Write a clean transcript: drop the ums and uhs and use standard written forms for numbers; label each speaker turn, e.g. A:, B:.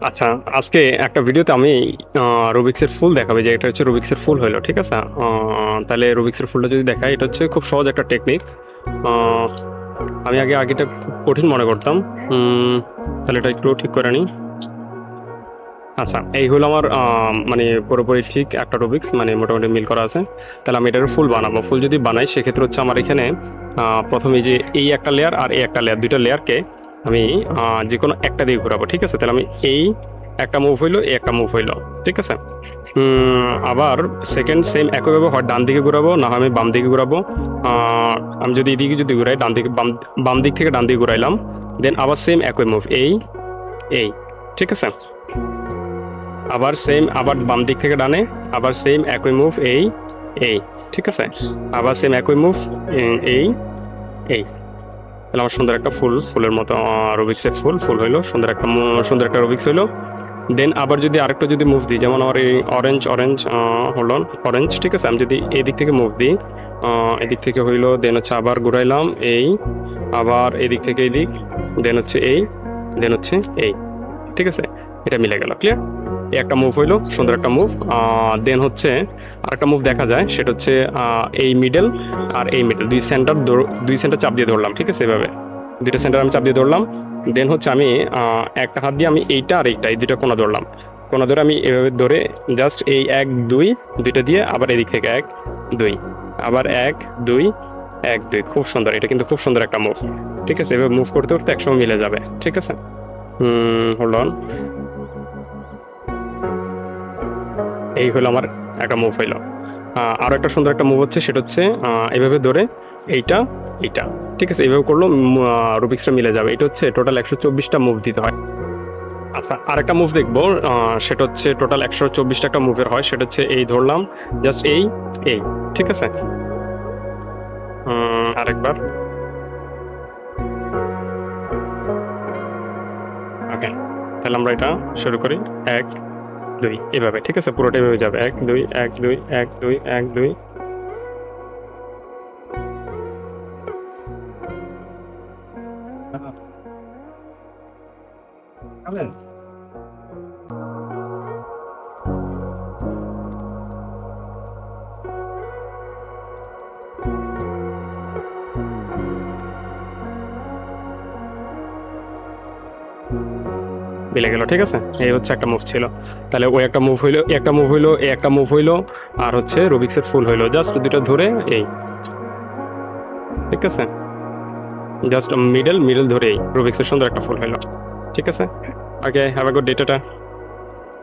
A: আচ্ছা, আজকে একটা ভিডিওতে আমি রুবিক্সের ফুল দেখাবে যে এটা হচ্ছে রুবিক্সের ফুল হইলো, ঠিক আছে? তাহলে রুবিক্সের ফুলটা যদি দেখাই, এটা হচ্ছে খুব সহজ একটা টেকনিক। আমি আগেটা খুব কঠিন মনে করতাম। তাহলে এটা একটু ঠিক করে নিই। আচ্ছা, এই হলো আমার মানে পুরোপুরি ঠিক একটা রুবিক্স, মানে মোটামুটি মিল করা আছে। তাহলে আমি এটার ফুল বানাবো। ফুল যদি বানাই সেক্ষেত্রে হচ্ছে আমার এখানে প্রথমে যে এই একটা লেয়ার আর এই একটা লেয়ার, দুইটা লেয়ারকে আমি যে কোনো একটা দিয়ে ঘোরাবো, ঠিক আছে? তাহলে আমি এই একটা মুভ হইলো, এই একটা মুভ হইলো, ঠিক আছে? আবার সেকেন্ড সেম একইভাবে হয় ডান দিকে ঘোরাবো, না হয় আমি বাম দিকে ঘোরাবো। আমি যদি এদিকে যদি ঘুরাই, ডান দিকে বাম দিক থেকে ডান দিকে ঘুরাইলাম, দেন আবার সেম একই মুভ, এই, ঠিক আছে? আবার সেম, আবার বাম দিক থেকে ডানে, আবার সেম একই মুভ, এই, ঠিক আছে? আবার সেম একই মুভ, এই, এই। তাহলে আমার সুন্দর একটা ফুলের মতো রুবিক্সের ফুল হইলো, সুন্দর একটা রুবিক্স হইলো। দেন আবার যদি আরেকটা যদি মুভ দিই, যেমন আমার এই অরেঞ্জ হলো অরেঞ্জ, ঠিক আছে? আমি যদি এদিক থেকে মুভ দিই, এদিক থেকে হইলো, দেন হচ্ছে আবার ঘুরাইলাম, আবার এদিক থেকে এদিক, দেন হচ্ছে দেন হচ্ছে এই, ঠিক আছে? এটা মিলে গেল, ক্লিয়ার? এই একটা মুভ হইলো, সুন্দর একটা মুভ। দেন হচ্ছে আরেকটা মুভ দেখা যায়, সেটা হচ্ছে এই মিডল আর এই মিডল, দুই সেন্টার চাপ দিয়ে ধরলাম, ঠিক আছে? এভাবে দুইটা সেন্টার আমি চাপ দিয়ে ধরলাম। দেন হচ্ছে আমি একটা হাত দিয়ে আমি এইটা আর এইটা, এই দুইটা কোনা ধরলাম। কোনা ধরে আমি এভাবে ধরে জাস্ট এই এক দুই, দুইটা দিয়ে আবার এদিক থেকে এক দুই, আবার এক দুই, এক দুই। খুব সুন্দর, এটা কিন্তু খুব সুন্দর একটা মুভ, ঠিক আছে? এভাবে মুভ করতে করতে একসময় মিলে যাবে, ঠিক আছে? Hold on. এই হলো আমার একটা মুভ হইলো। আরো একটা সুন্দর একটা মুভ হচ্ছে, সেটা হচ্ছে এইভাবে ধরে এইটা এইটা, ঠিক আছে? এইভাবে করলো রুবিক্সটা মিলে যাবে। এটা হচ্ছে টোটাল 124টা মুভ দিতে হয়। আচ্ছা, আরেকটা মুভ দেখবো, সেটা হচ্ছে টোটাল 124টা একটা মুভের হয়। সেটা হচ্ছে এই ধরলাম, জাস্ট এই, ঠিক আছে? আরেকবার, ওকে। তাহলে আমরা এটা শুরু করি। এক দুই, এভাবে, ঠিক আছে? পুরোটা এভাবে যাবে, এক দুই, এক দুই, এক দুই, এক দুই। মিলে গেল, ঠিক আছে? এই হচ্ছে একটা মুভ ছিল। তাহলে ওই একটা মুভ হইলো, একটা মুভ হইলো, এই একটা মুভ হইলো, আর হচ্ছে রুবিক্সের ফুল হইলো, জাস্ট দুটো ধরে এই, ঠিক আছে? জাস্ট মিডল ধরে এই রুবিক্সের সুন্দর একটা ফুল হইলো, ঠিক আছে? Okay, have a good day, tata.